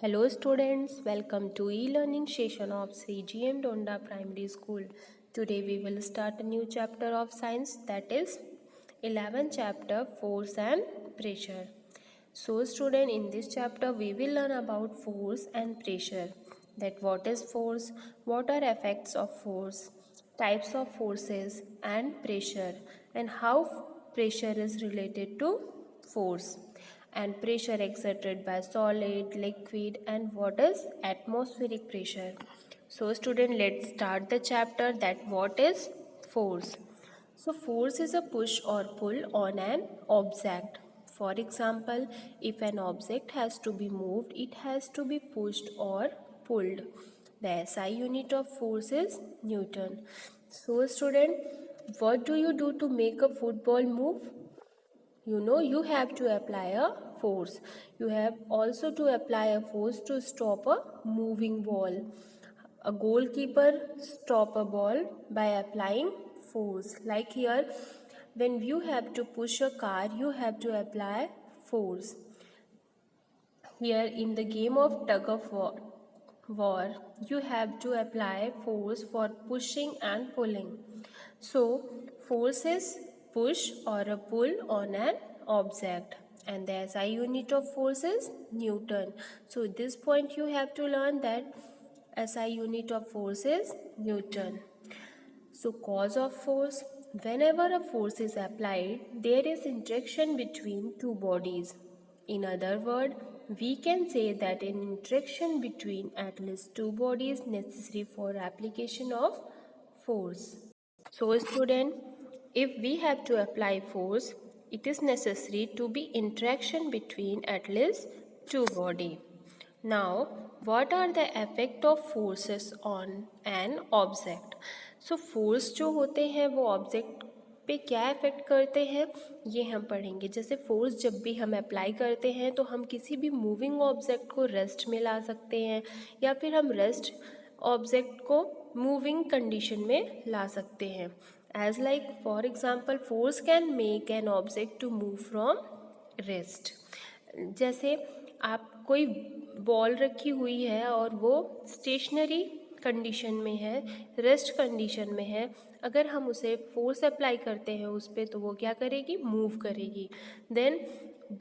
Hello students, welcome to e-learning session of Sri GM Donda Primary School. Today we will start a new chapter of science, that is 11th chapter, force and pressure. So student, in this chapter we will learn about force and pressure. That what is force, what are effects of force, types of forces and pressure, and how pressure is related to force, and pressure exerted by solid, liquid, and what is atmospheric pressure. So student, let's start the chapter that what is force. So force is a push or pull on an object. For example, if an object has to be moved, it has to be pushed or pulled. The SI unit of force is Newton. So student, what do you do to make a football move? You have to apply a force. You have also to apply a force to stop a moving ball. A goalkeeper stop a ball by applying force. Like here, when you have to push a car, you have to apply force. Here in the game of tug of war, you have to apply force for pushing and pulling. So force is push or a pull on an object, and the SI unit of force is Newton. So at this point you have to learn that SI unit of force is Newton. So cause of force, whenever a force is applied, there is interaction between two bodies. In other words, we can say that an interaction between at least two bodies necessary for application of force. So student, if we have to apply force, it is necessary to be interaction between at least two body. Now, what are the effect of forces on an object? So force जो होते हैं वो object पे क्या effect करते हैं ये हम पढ़ेंगे. जैसे फोर्स जब भी हम अप्लाई करते हैं तो हम किसी भी मूविंग ऑब्जेक्ट को रेस्ट में ला सकते हैं, या फिर हम रेस्ट ऑब्जेक्ट को मूविंग कंडीशन में ला सकते हैं. As like for example, force can make an object to move from rest. जैसे आप कोई बॉल रखी हुई है और वो स्टेशनरी कंडीशन में है, रेस्ट कंडीशन में है, अगर हम उसे फोर्स अप्लाई करते हैं उस पर तो वो क्या करेगी, मूव करेगी. देन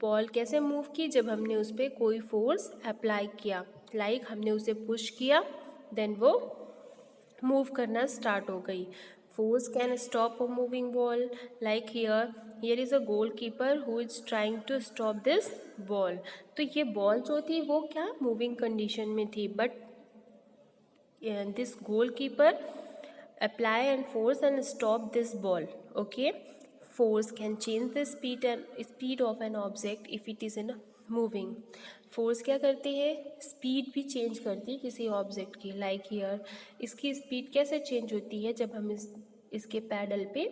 बॉल कैसे मूव की, जब हमने उस पर कोई फोर्स अप्लाई किया, लाइक हमने उसे पुश किया, देन वो मूव करना स्टार्ट हो गई. Force can stop a moving ball. Like here is a goalkeeper who is trying to stop this ball. तो ये बॉल जो थी वो क्या मूविंग कंडीशन में थी, but this goalkeeper apply and force and stop this ball. Okay, force can change the speed of an object if it is in moving. Force क्या करती है, स्पीड भी चेंज करती है किसी ऑब्जेक्ट की. लाइक हियर इसकी स्पीड कैसे चेंज होती है, जब हम इसके पैडल पे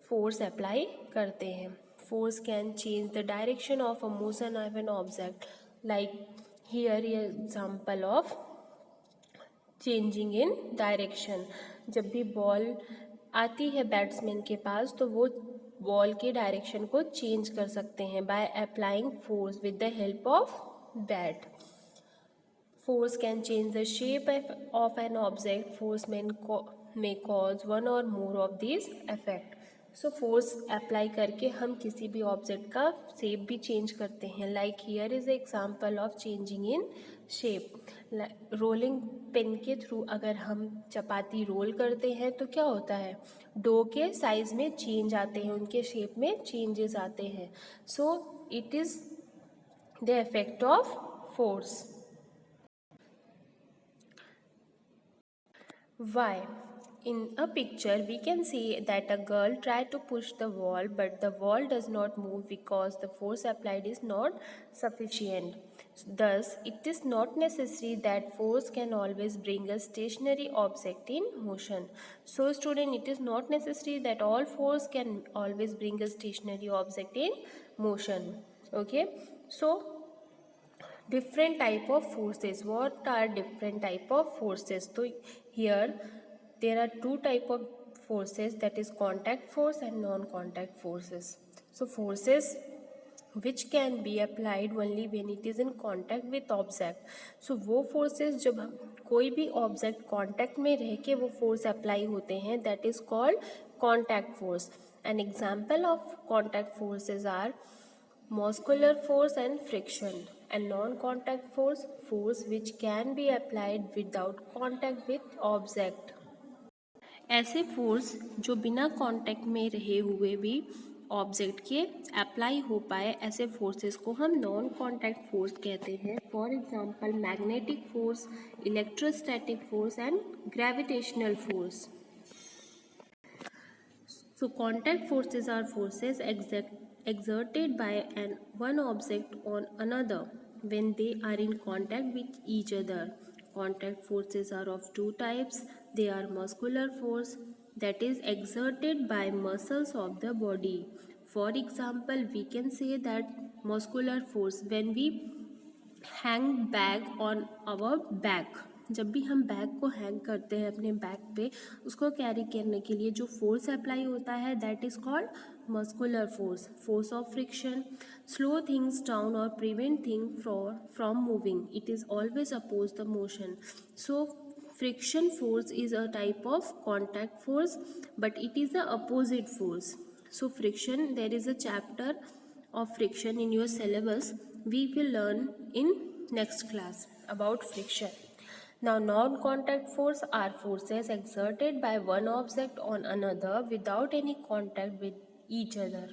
फोर्स अप्लाई करते हैं. Force can change the direction of a motion of an object. Like here example of changing in direction. जब भी बॉल आती है बैट्समैन के पास तो वो बॉल के डायरेक्शन को चेंज कर सकते हैं by applying force with the help of bat. Force can change the shape of an object. Force may cause one or more of these effect. So force apply करके हम किसी भी object का shape भी change करते हैं. Like here is example of changing in shape. Rolling pin के थ्रू अगर हम चपाती रोल करते हैं तो क्या होता है, डो के साइज में चेंज आते हैं, उनके शेप में चेंजेस आते हैं. So it is the effect of force. Why? In a picture, we can see that a girl tried to push the wall, but the wall does not move because the force applied is not sufficient. Thus, it is not necessary that force can always bring a stationary object in motion. So, student, it is not necessary that all force can always bring a stationary object in motion. Okay? So, different type of forces. What are different type of forces? So here there are two type of forces, that is contact force and non-contact forces. So forces which can be applied only when it is in contact with object. So वो forces जब हम कोई भी object contact में रह के वो force apply होते हैं, that is called contact force. An example of contact forces are muscular force and friction. And non-contact force, force which can be applied without contact with object. ऐसे force जो बिना contact में रहे हुए भी object के अप्लाई हो पाए, ऐसे फोर्सेस को हम नॉन कांटेक्ट फोर्स कहते हैं. For example magnetic force, electrostatic force and gravitational force. So contact forces are forces exerted by one object on another when they are in contact with each other. Contact forces are of two types. They are muscular force, that is exerted by muscles of the body. For example, we can say that muscular force when we hang bag on our back. जब भी हम bag को hang करते हैं अपने back पे, उसको carry करने के लिए जो फोर्स अप्लाई होता है, that is called muscular force. Force of friction slow things down और prevent thing from moving. It is always oppose the motion. So friction force is a type of contact force, but it is the opposite force. So friction, there is a chapter of friction in your syllabus. We will learn in next class about friction. Now non-contact force are forces exerted by one object on another without any contact with each other.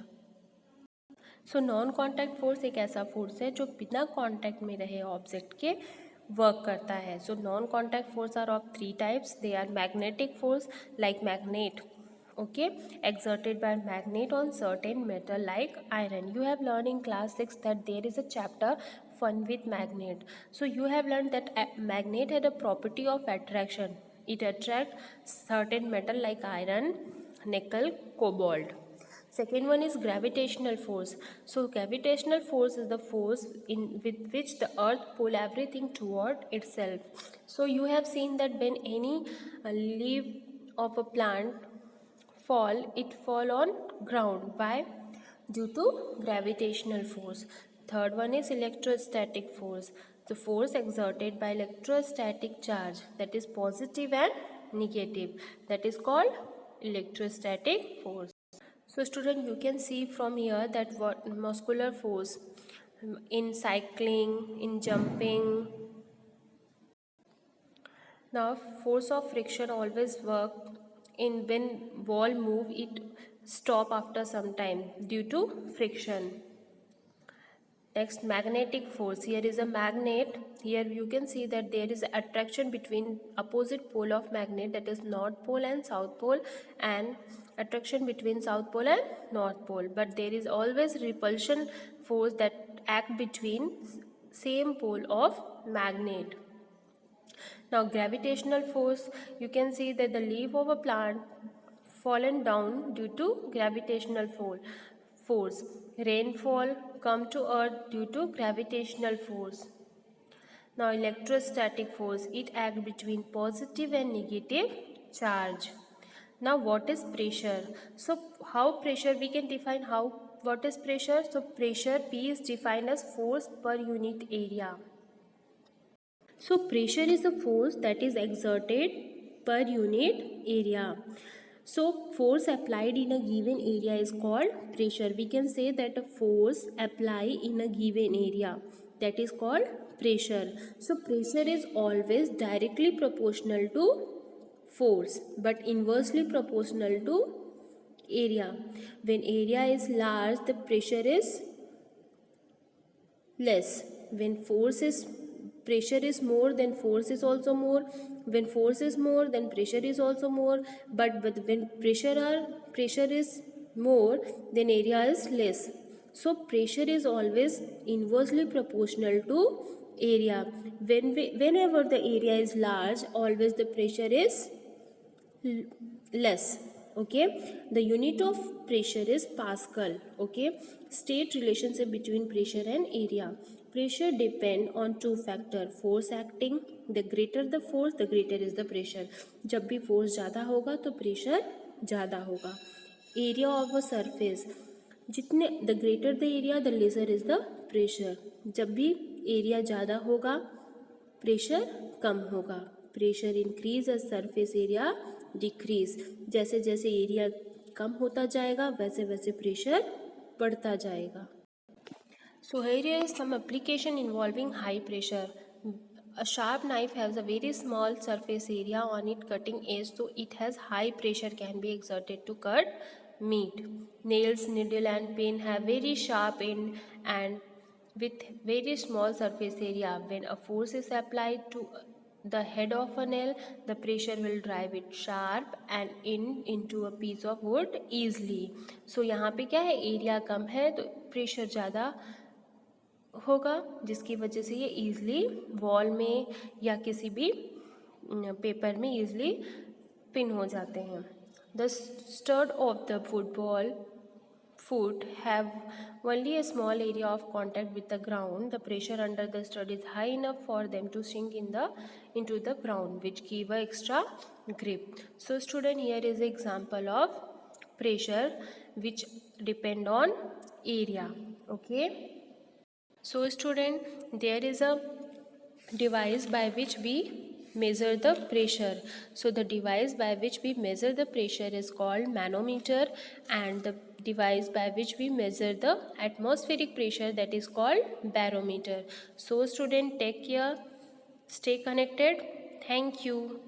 So non contact force एक ऐसा force है जो बिना contact में रहे object के work करता है. So non contact force are of three types. They are magnetic force like magnet, okay, exerted by magnet on certain metal like iron. You have learned in class 6 that there is a chapter fun with magnet. So you have learned that a magnet had a property of attraction. It attracts certain metal like iron, nickel, cobalt. Second one is gravitational force. So gravitational force is the force in with which the earth pull everything toward itself. So you have seen that when any leaf of a plant fall, it fall on ground. Why? Due to gravitational force. Third one is electrostatic force. The force exerted by electrostatic charge, that is positive and negative, that is called electrostatic force. So student, you can see from here that what muscular force in cycling, in jumping. Now force of friction always work in when ball move, it stop after some time due to friction. Next, magnetic force. Here is a magnet. Here you can see that there is attraction between opposite pole of magnet, that is north pole and south pole, and attraction between south pole and north pole. But there is always repulsion force that act between same pole of magnet. Now gravitational force, you can see that the leaf of a plant fallen down due to gravitational force. Rainfall come to earth due to gravitational force. Now electrostatic force, it acts between positive and negative charge. Now what is pressure? So how pressure we can define, what is pressure? So pressure P is defined as force per unit area. So pressure is a force that is exerted per unit area. So force applied in a given area is called pressure. We can say that a force applied in a given area, that is called pressure. So pressure is always directly proportional to force but inversely proportional to area. When area is large, the pressure is less. When pressure is more, then force is also more. When force is more, then pressure is also more. But when pressure is more, then area is less. So pressure is always inversely proportional to area. Whenever the area is large, always the pressure is less. Okay, the unit of pressure is Pascal. Okay, state relationship between pressure and area. Pressure depend on two factor, force acting. The greater the force, the greater is the pressure. जब भी force ज़्यादा होगा तो pressure ज़्यादा होगा. Area of a surface. जितने the greater the area the lesser is the pressure. जब भी एरिया ज़्यादा होगा प्रेशर कम होगा। Pressure increase as surface area decrease. जैसे जैसे एरिया कम होता जाएगा वैसे वैसे प्रेशर बढ़ता जाएगा। So here is some application involving high pressure. A sharp knife has a very small surface area on its cutting edge, so it has high pressure can be exerted to cut meat. Nails, needle and pin have very sharp end and with very small surface area. When a force is applied to the head of a nail, the pressure will drive it sharp and into a piece of wood easily. So यहाँ पे क्या है, area कम है तो pressure ज़्यादा होगा, जिसकी वजह से ये ईज़िली वॉल में या किसी भी पेपर में ईज़िली पिन हो जाते हैं। The stud of the football foot have only a small area of contact with the ground. The pressure under the stud is high enough for them to sink into the ground, which give a extra grip. So student, here is an example of pressure which depend on area. Okay. So student, there is a device by which we measure the pressure. So the device by which we measure the pressure is called manometer, and the device by which we measure the atmospheric pressure, that is called barometer. So student, take care, stay connected. Thank you.